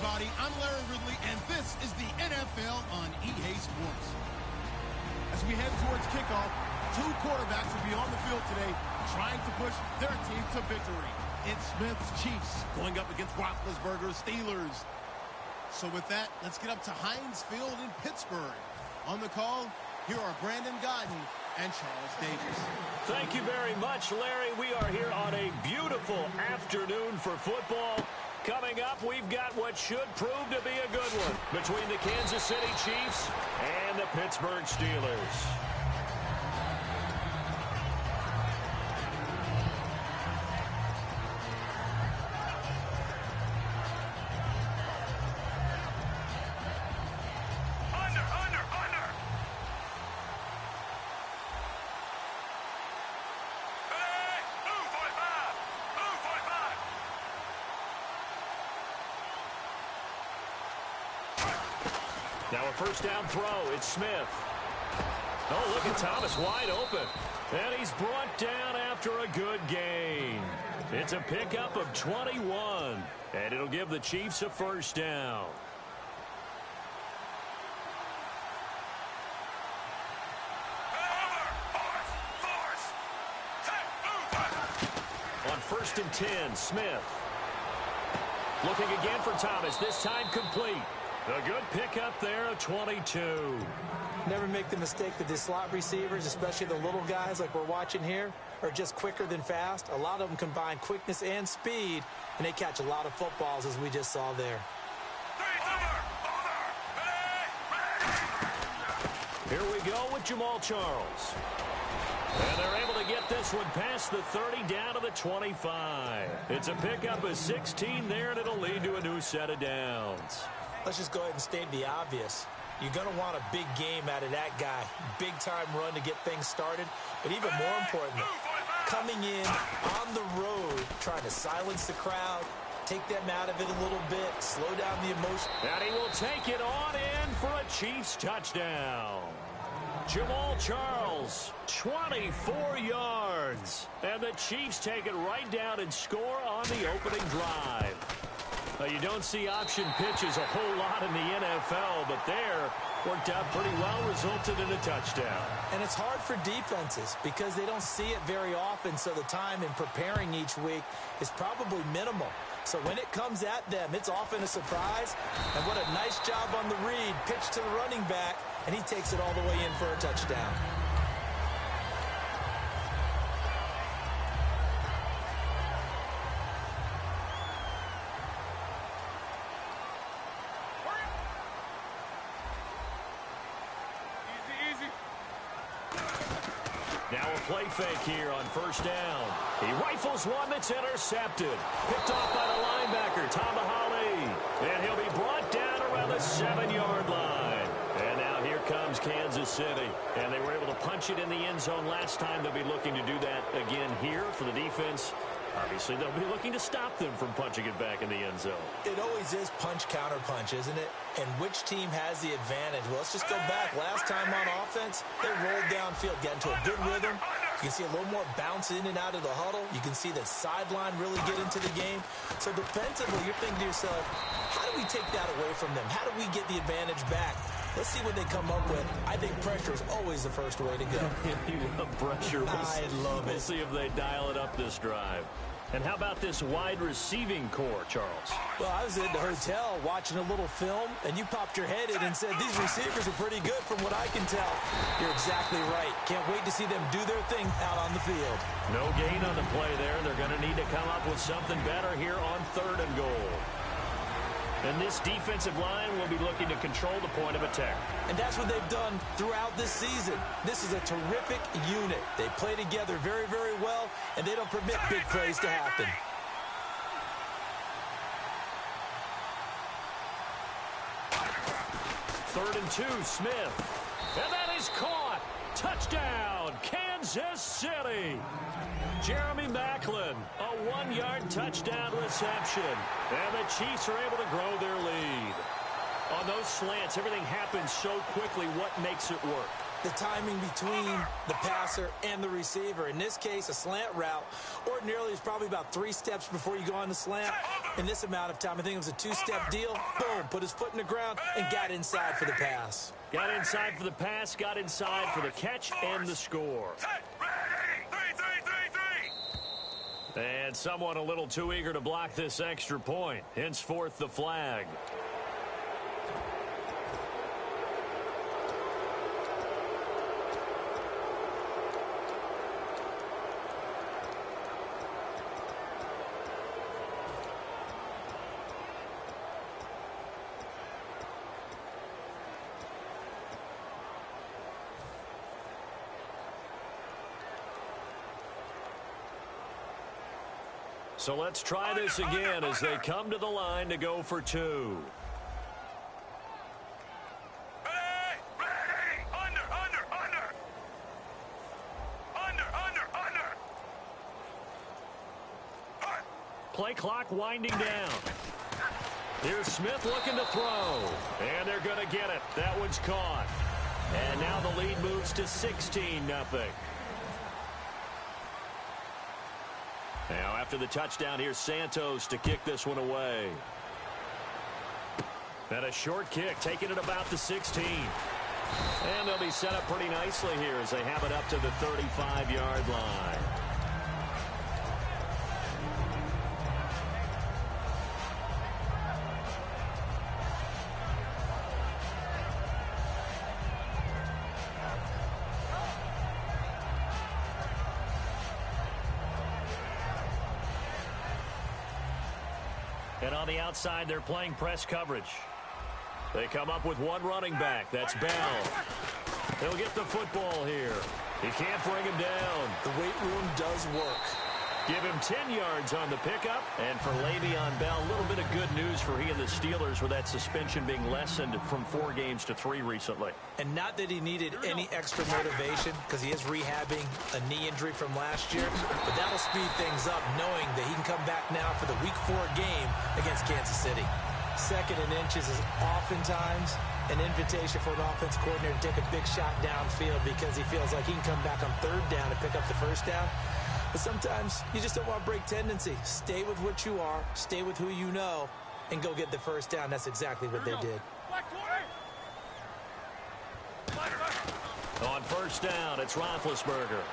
everybody. I'm Larry Ridley, and this is the NFL on EA Sports. As we head towards kickoff, two quarterbacks will be on the field today trying to push their team to victory. It's Smith's Chiefs going up against Roethlisberger's Steelers. So with that, let's get up to Heinz Field in Pittsburgh. On the call, here are Brandon Godden and Charles Davis. Thank you very much, Larry. We are here on a beautiful afternoon for football. Coming up, we've got what should prove to be a good one between the Kansas City Chiefs and the Pittsburgh Steelers. Now a first down throw. It's Smith. Oh, look at Thomas wide open. And he's brought down after a good gain. It's a pickup of 21. And it'll give the Chiefs a first down. On 1st and 10, Smith. Looking again for Thomas. This time complete. A good pickup there, a 22. Never make the mistake that the slot receivers, especially the little guys like we're watching here, are just quicker than fast. A lot of them combine quickness and speed, and they catch a lot of footballs, as we just saw there. Here we go with Jamal Charles. And they're able to get this one past the 30 down to the 25. It's a pickup of 16 there, and it'll lead to a new set of downs. Let's just go ahead and state the obvious. You're going to want a big game out of that guy. Big-time run to get things started. But even more importantly, coming in on the road, trying to silence the crowd, take them out of it a little bit, slow down the emotion. And he will take it on in for a Chiefs touchdown. Jamal Charles, 24 yards. And the Chiefs take it right down and score on the opening drive. You don't see option pitches a whole lot in the NFL, but there worked out pretty well, resulted in a touchdown. And it's hard for defenses because they don't see it very often, so the time in preparing each week is probably minimal. So when it comes at them, it's often a surprise. And what a nice job on the read. Pitch to the running back, and he takes it all the way in for a touchdown. Now a play fake here on 1st down. He rifles one that's intercepted. Picked off by the linebacker, Tomahawley. And he'll be brought down around the 7-yard line. And now here comes Kansas City. And they were able to punch it in the end zone last time. They'll be looking to do that again here for the defense. Obviously, they'll be looking to stop them from punching it back in the end zone. It always is punch-counter-punch, isn't it? And which team has the advantage? Well, let's just go back. Last time on offense, they rolled downfield, got into a good rhythm. You can see a little more bounce in and out of the huddle. You can see the sideline really get into the game. So defensively, you're thinking to yourself, how do we take that away from them? How do we get the advantage back? Let's see what they come up with. I think pressure is always the first way to go. You love pressure. I love it. We'll see if they dial it up this drive. And how about this wide receiving core, Charles? Well, I was in the hotel watching a little film, and you popped your head in and said, these receivers are pretty good from what I can tell. You're exactly right. Can't wait to see them do their thing out on the field. No gain on the play there. They're going to need to come up with something better here on 3rd and goal. And this defensive line will be looking to control the point of attack. And that's what they've done throughout this season. This is a terrific unit. They play together very, very well, and they don't permit big plays to happen. Third and 2, Smith. And that is caught. Touchdown, Kansas City. Jeremy Maclin, a 1-yard touchdown reception. And the Chiefs are able to grow their lead. On those slants, everything happens so quickly. What makes it work? the timing between the passer and the receiver. In this case, a slant route ordinarily is probably about 3 steps before you go on the slant. In this amount of time, I think it was a 2-step deal. Boom, put his foot in the ground and got inside for the pass. Got inside for the pass, got inside for the catch and the score. And someone a little too eager to block this extra point. Henceforth, the flag. So let's try this again as they come to the line to go for 2. Play clock winding down. Here's Smith looking to throw. And they're going to get it. That one's caught. And now the lead moves to 16-0. Now, after the touchdown, here's Santos to kick this one away. And a short kick, taking it about the 16. And they'll be set up pretty nicely here as they have it up to the 35-yard line. And on the outside, they're playing press coverage. They come up with one running back. That's Bell. He'll get the football here. He can't bring him down. The weight room does work. Give him 10 yards on the pickup. And for Le'Veon Bell, a little bit of good news for he and the Steelers with that suspension being lessened from 4 games to 3 recently. And not that he needed any extra motivation because he is rehabbing a knee injury from last year. But that'll speed things up knowing that he can come back now for the Week 4 game against Kansas City. 2nd and inches is oftentimes an invitation for an offense coordinator to take a big shot downfield because he feels like he can come back on 3rd down and pick up the 1st down. But sometimes you just don't want to break tendency. Stay with what you are, stay with who you know, and go get the 1st down. That's exactly what they did. On 1st down, it's Roethlisberger.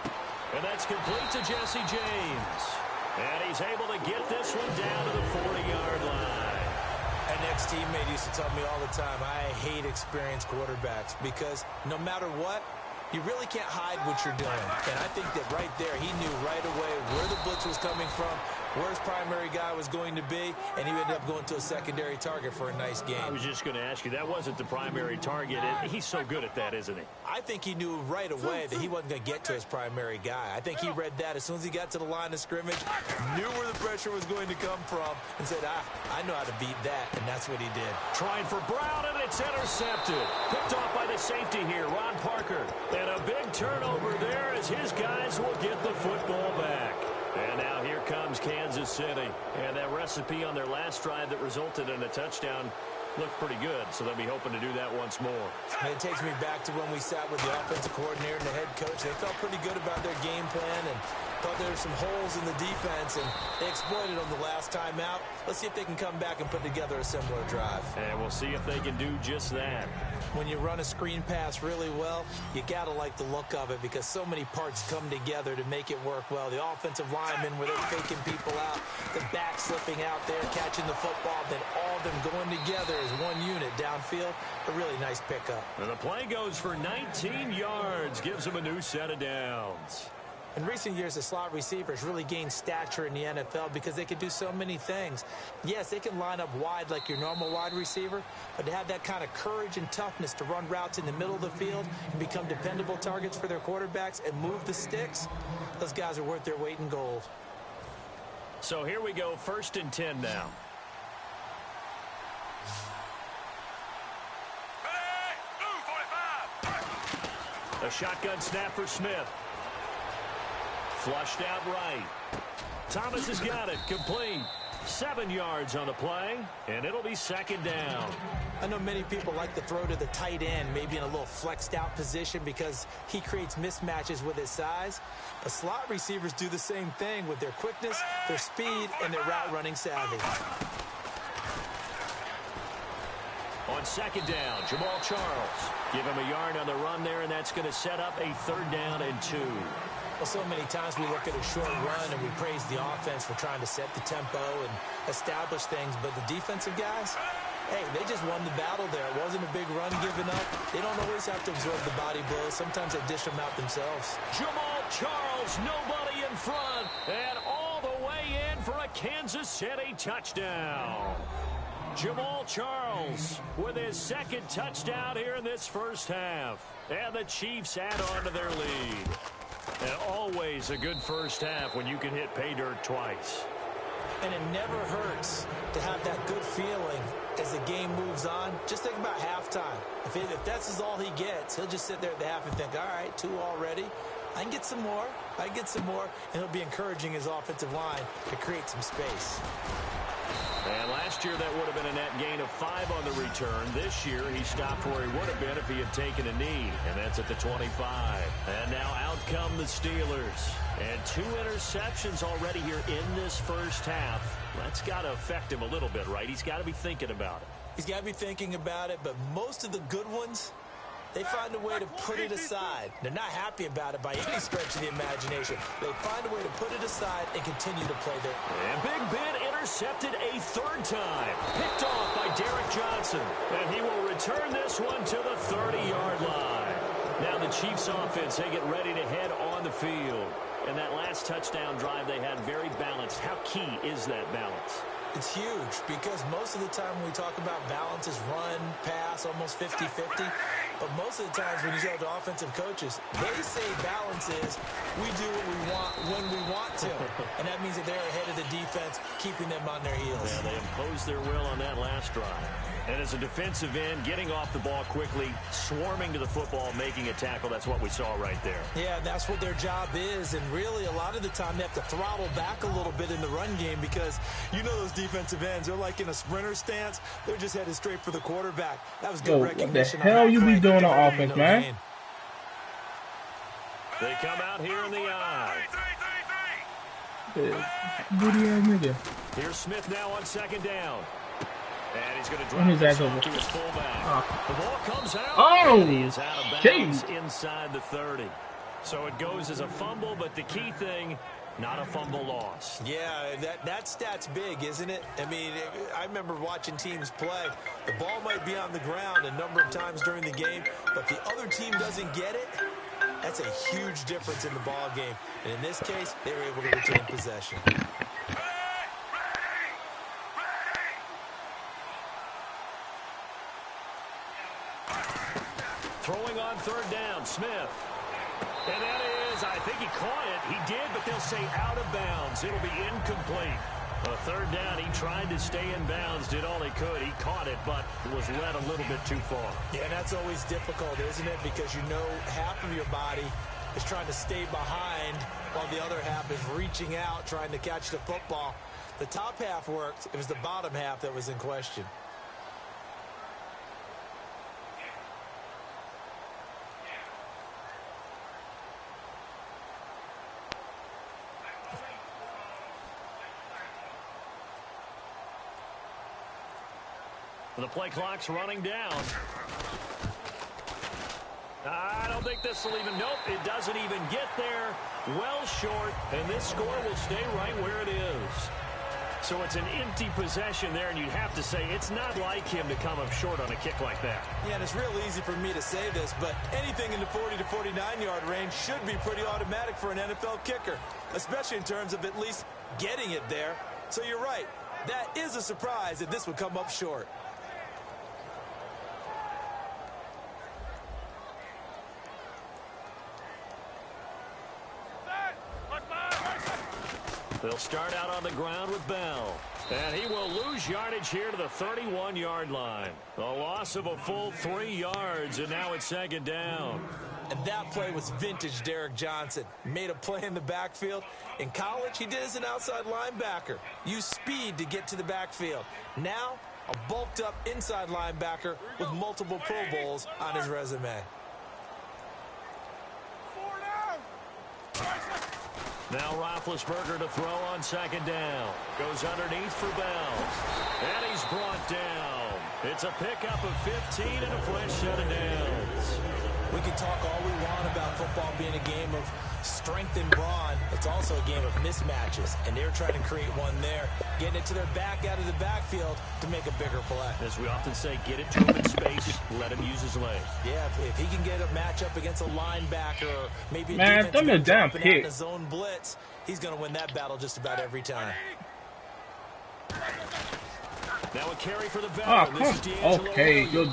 And that's complete to Jesse James. And he's able to get this one down to the 40-yard line. An ex-teammate used to tell me all the time, I hate experienced quarterbacks because no matter what, you really can't hide what you're doing. And I think that right there, he knew right away where the blitz was coming from, where his primary guy was going to be, and he ended up going to a secondary target for a nice game. I was just going to ask you, that wasn't the primary target. He's so good at that, isn't he? I think he knew right away that he wasn't going to get to his primary guy. I think he read that as soon as he got to the line of scrimmage, knew where the pressure was going to come from, and said, I know how to beat that, and that's what he did. Trying for Brown, and it's intercepted. Picked off by the safety here, Ron Parker. And a big turnover there as his guys will get the football back. And now here comes Kansas City. And that recipe on their last drive that resulted in a touchdown looked pretty good, so they'll be hoping to do that once more. And it takes me back to when we sat with the offensive coordinator and the head coach. They felt pretty good about their game plan and thought there were some holes in the defense, and they exploited them the last time out. Let's see if they can come back and put together a similar drive. And we'll see if they can do just that. When you run a screen pass really well, you got to like the look of it because so many parts come together to make it work well. The offensive linemen where they're faking people out, the back slipping out there, catching the football, then all of them going together as one unit downfield. A really nice pickup. And the play goes for 19 yards, gives them a new set of downs. In recent years, the slot receivers really gained stature in the NFL because they can do so many things. Yes, they can line up wide like your normal wide receiver, but to have that kind of courage and toughness to run routes in the middle of the field and become dependable targets for their quarterbacks and move the sticks, those guys are worth their weight in gold. So here we go, 1st and 10 now. A shotgun snap for Smith. Flushed out right. Thomas has got it. Complete. 7 yards on the play, and it'll be second down. I know many people like to throw to the tight end, maybe in a little flexed out position because he creates mismatches with his size. But slot receivers do the same thing with their quickness, their speed, and their route running savvy. On second down, Jamal Charles. Give him a yard on the run there, and that's going to set up a 3rd down and 2. Well, so many times we look at a short run and we praise the offense for trying to set the tempo and establish things, but the defensive guys, hey, they just won the battle there. It wasn't a big run given up. They don't always have to absorb the body blows. Sometimes they dish them out themselves. Jamal Charles, nobody in front, and all the way in for a Kansas City touchdown. Jamal Charles with his 2nd touchdown here in this first half. And the Chiefs add on to their lead. And always a good first half when you can hit pay dirt twice. And it never hurts to have that good feeling as the game moves on. Just think about halftime. If that's all he gets, he'll just sit there at the half and think, all right, 2 already. I can get some more. I can get some more. And he'll be encouraging his offensive line to create some space. And last year that would have been a net gain of 5 on the return. This year he stopped where he would have been if he had taken a knee, and that's at the 25. And now out come the Steelers. And 2 interceptions already here in this first half. That's got to affect him a little bit, right? He's got to be thinking about it. He's got to be thinking about it, but most of the good ones, they find a way to put it aside. They're not happy about it by any stretch of the imagination. They find a way to put it aside and continue to play their... And Big Ben intercepted a 3rd time. Picked off by Derek Johnson. And he will return this one to the 30-yard line. Now the Chiefs offense, they get ready to head on the field. And that last touchdown drive they had very balanced. How key is that balance? It's huge because most of the time when we talk about balance is run, pass, almost 50-50. But most of the times when you talk to offensive coaches, they say balance is we do what we want when we want to. And that means that they're ahead of the defense, keeping them on their heels. Yeah, they imposed their will on that last drive. And as a defensive end, getting off the ball quickly, swarming to the football, making a tackle, that's what we saw right there. Yeah, that's what their job is. And really, a lot of the time, they have to throttle back a little bit in the run game because you know those defensive ends, they're like in a sprinter stance. They're just headed straight for the quarterback. That was good recognition. What the hell you be doing on offense, man? They come out here in the eye. Booty ass nigga. Here's Smith now on 2nd down. And he's going to drive this off to his fullback. The ball comes out. Oh, and he is out of bounds inside the 30. So it goes as a fumble, but the key thing, not a fumble loss. Yeah, that stat's big, isn't it? I mean, I remember watching teams play. The ball might be on the ground a number of times during the game, but the other team doesn't get it. That's a huge difference in the ball game. And in this case, they were able to retain possession. Throwing on 3rd down, Smith. And that is, I think he caught it. He did, but they'll say out of bounds. It'll be incomplete. A 3rd down, he tried to stay in bounds, did all he could. He caught it, but was led a little bit too far. Yeah, and that's always difficult, isn't it? Because you know half of your body is trying to stay behind while the other half is reaching out, trying to catch the football. The top half worked. It was the bottom half that was in question. The play clock's running down. I don't think this will even, nope, it doesn't even get there. Well short, and this score will stay right where it is. So it's an empty possession there, and you'd have to say it's not like him to come up short on a kick like that. Yeah, and it's real easy for me to say this, but anything in the 40 to 49-yard range should be pretty automatic for an NFL kicker, especially in terms of at least getting it there. So you're right. That is a surprise that this would come up short. They'll start out on the ground with Bell. And he will lose yardage here to the 31-yard line. A loss of a full 3 yards, and now it's second down. And that play was vintage Derek Johnson. Made a play in the backfield. In college, he did as an outside linebacker. Used speed to get to the backfield. Now, a bulked-up inside linebacker with multiple Pro Bowls on his resume. Now Roethlisberger to throw on second down. Goes underneath for Bell. And he's brought down. It's a pickup of 15 and a fresh set of downs. We can talk all we want about football being a game of strength and brawn. It's also a game of mismatches, and they're trying to create one there, getting it to their back out of the backfield to make a bigger play. As we often say, get it to him in space, let him use his legs. Yeah, if he can get a matchup against a linebacker or maybe a Man, throw me a damn out pick. in a zone blitz, he's going to win that battle just about every time. Now a carry for the Oh, veteran. okay, good.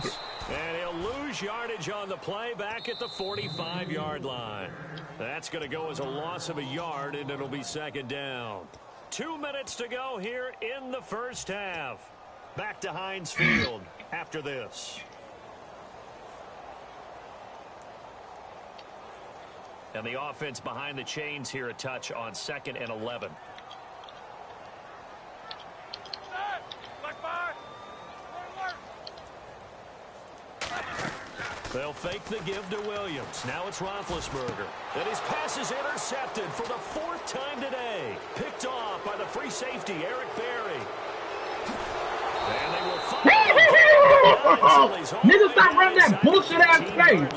And he'll lose yardage on the play back at the 45-yard line. That's going to go as a loss of a yard, and it'll be second down. 2 minutes to go here in the first half. Back to Heinz Field after this. And the offense behind the chains here a touch on 2nd and 11. They'll fake the give to Williams. Now it's Roethlisberger. And his pass is intercepted for the 4th time today. Picked off by the free safety, Eric Berry. And they will follow. Nigga, stop running that bullshit ass face.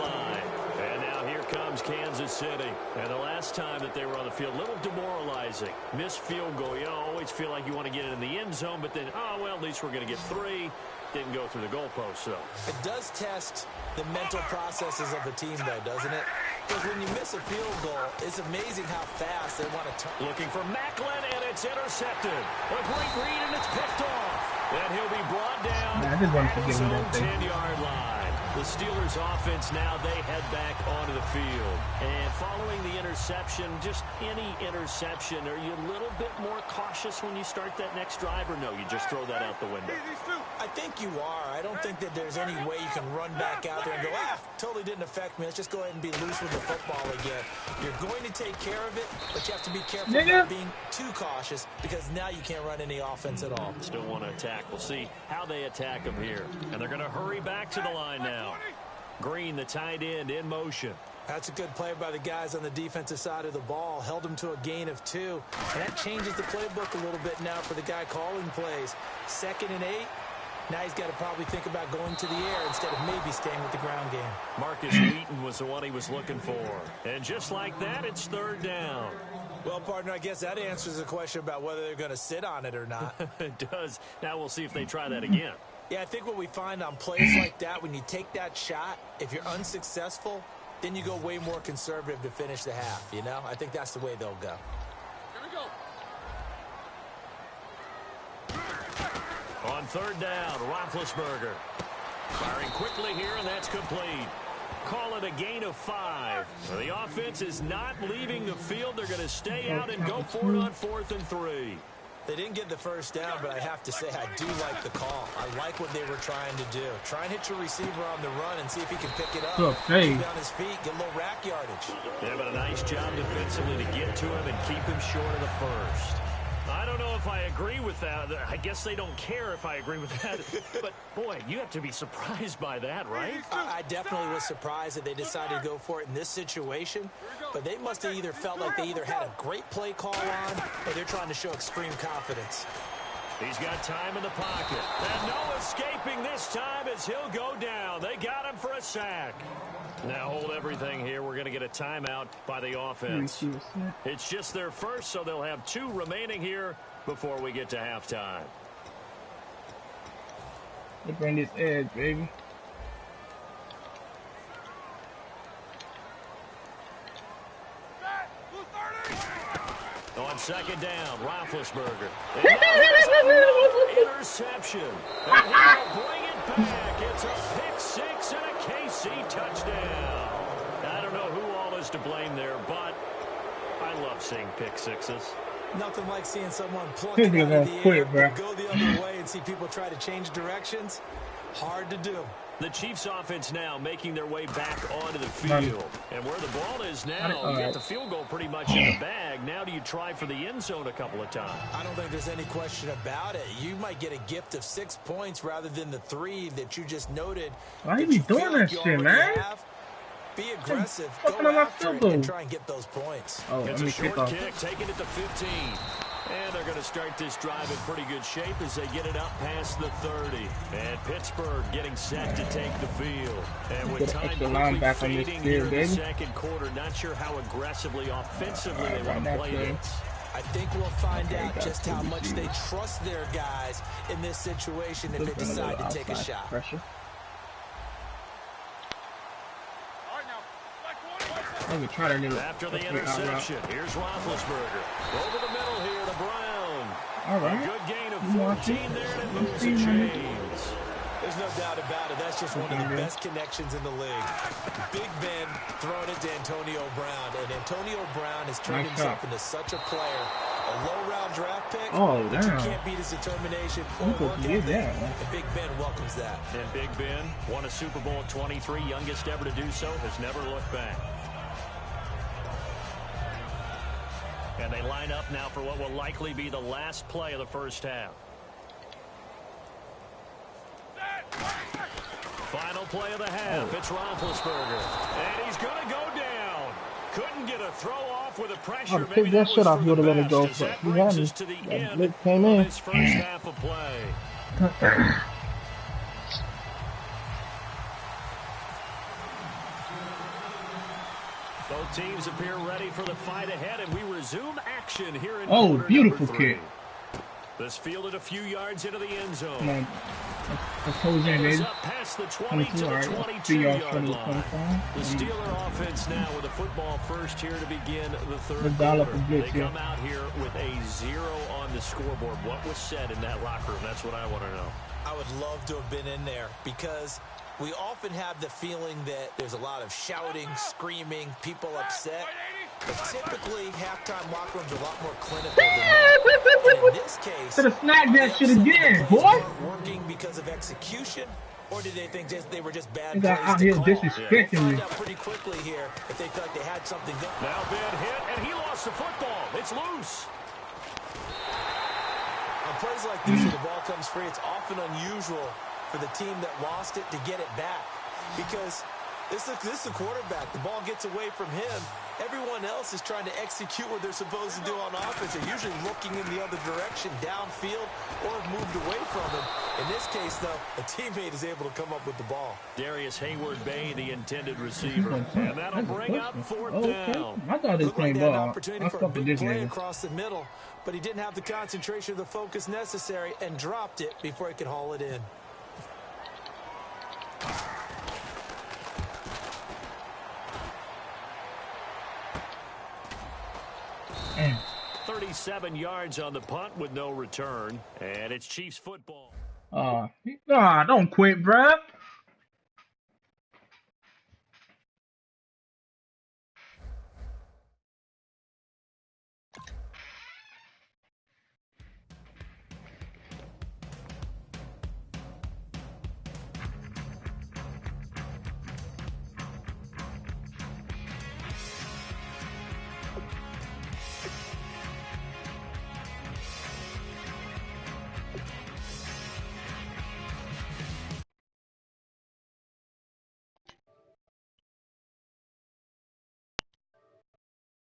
And now here comes Kansas City. And the last time that they were on the field, a little demoralizing. Missed field goal. You always feel like you want to get it in the end zone, but then, oh, well, at least we're going to get 3. Didn't go through the goalpost, so. It does test the mental processes of a team, though, doesn't it? Because when you miss a field goal, it's amazing how fast they want to turn. Looking for Macklin, and it's intercepted. A great read, and it's picked off. And he'll be brought down I just want to at give his him own that thing. 10-yard line. The Steelers offense now, they head back onto the field. And following the interception, just any interception, are you a little bit more cautious when you start that next drive, or no, you just throw that out the window? I think you are. I don't think that there's any way you can run back out there and go, totally didn't affect me. Let's just go ahead and be loose with the football again. You're going to take care of it, but you have to be careful about being too cautious because now you can't run any offense at all. Still want to attack. We'll see how they attack them here. And they're going to hurry back to the line now. Green, the tight end, in motion. That's a good play by the guys on the defensive side of the ball. Held him to a gain of 2. And that changes the playbook a little bit now for the guy calling plays. 2nd and 8. Now he's got to probably think about going to the air instead of maybe staying with the ground game. Marcus Wheaton was the one he was looking for. And just like that, it's 3rd down. Well, partner, I guess that answers the question about whether they're going to sit on it or not. It does. Now we'll see if they try that again. Yeah, I think what we find on plays like that, when you take that shot, if you're unsuccessful, then you go way more conservative to finish the half, you know? I think that's the way they'll go. Here we go. On 3rd down, Roethlisberger. Firing quickly here, and that's complete. Call it a gain of 5. The offense is not leaving the field. They're going to stay out and go for it on 4th and 3. They didn't get the first down, but I have to say I do like the call. I like what they were trying to do. Try and hit your receiver on the run and see if he can pick it up. Keep on his feet, get a little rack yardage. Yeah, but a nice job defensively to get to him and keep him short of the first. I don't know if I agree with that. I guess they don't care if I agree with that. But, boy, you have to be surprised by that, right? I definitely was surprised that they decided to go for it in this situation. But they must have either felt like they either had a great play call on or they're trying to show extreme confidence. He's got time in the pocket. And no escaping this time as he'll go down. They got him for a sack. Now hold everything here. We're going to get a timeout by the offense. It's just their first, so they'll have 2 remaining here before we get to halftime. They bring this edge, baby. On 2nd down, Roethlisberger. Interception. And he'll bring it back. It's a pick-6 and a KC touchdown. I don't know who all is to blame there, but I love seeing pick-6s. Nothing like seeing someone plunk People it out of gonna the quit, air, bro. go the other way, and see people try to change directions. Hard to do. The Chiefs offense now making their way back onto the field. And where the ball is now, you got the field goal pretty much in the bag. Now do you try for the end zone a couple of times? I don't think there's any question about it. You might get a gift of 6 points rather than the 3 that you just noted. Why you doing that shit, man? Be aggressive, Fucking go on my after it, field and try and get those points. Oh, It's let me a short kick off. kick, taking it to 15. And they're going to start this drive in pretty good shape as they get it up past the 30. And Pittsburgh getting set to take the field. And with time quickly fading here in the second quarter, not sure how aggressively, offensively they want to play this. I think we'll find out just how much they trust their guys in this situation if they decide to take a shot. Pressure. Try that little After the interception, here's Roethlisberger. Over the middle here to Brown. All right. A good gain of 14 there, and it moves the chains. There's no doubt about it. That's just one of the best connections in the league. Big Ben throwing it to Antonio Brown, and Antonio Brown has turned himself into such a player. A low-round draft pick, but you can't beat his determination or work ethic, and Big Ben welcomes that. And Big Ben won a Super Bowl at 23, youngest ever to do so, has never looked back. And they line up now for what will likely be the last play of the first half. Final play of the half. It's Roethlisberger. And he's going to go down. Couldn't get a throw off with the pressure. Maybe that shit off. You would have let it go. But he had me. That came in. His first half of play. Both teams appear ready for the fight ahead, and we resume action here in quarter beautiful number 3. kick. This fielded a few yards into the end zone. Man, that's up past the 20 to the 22-yard line. The Steeler offense now with a football first here to begin the third quarter. They come out here with a 0 on the scoreboard. What was said in that locker room? That's what I want to know. I would love to have been in there because we often have the feeling that there's a lot of shouting, screaming, people upset. But typically, halftime locker rooms are a lot more clinical than that. And in this case, should have snagged that shit again, boy. Working because of execution, or did they think they were just bad plays out here to call? disrespecting We'll me. find out pretty quickly here if they felt like they had something going. Now Ben hit, and he lost the football. It's loose. On plays like this, where the ball comes free, it's often unusual for the team that lost it to get it back. Because this is a quarterback. The ball gets away from him. Everyone else is trying to execute what they're supposed to do on offense. They're usually looking in the other direction, downfield, or have moved away from him. In this case, though, a teammate is able to come up with the ball. Darius Hayward-Bay, the intended receiver. And that'll bring up fourth down. I thought he was playing ball. Opportunity for a big play across the middle, but he didn't have the concentration or the focus necessary and dropped it before he could haul it in. 37 yards on the punt with no return, and it's Chiefs football. Don't quit, bruh.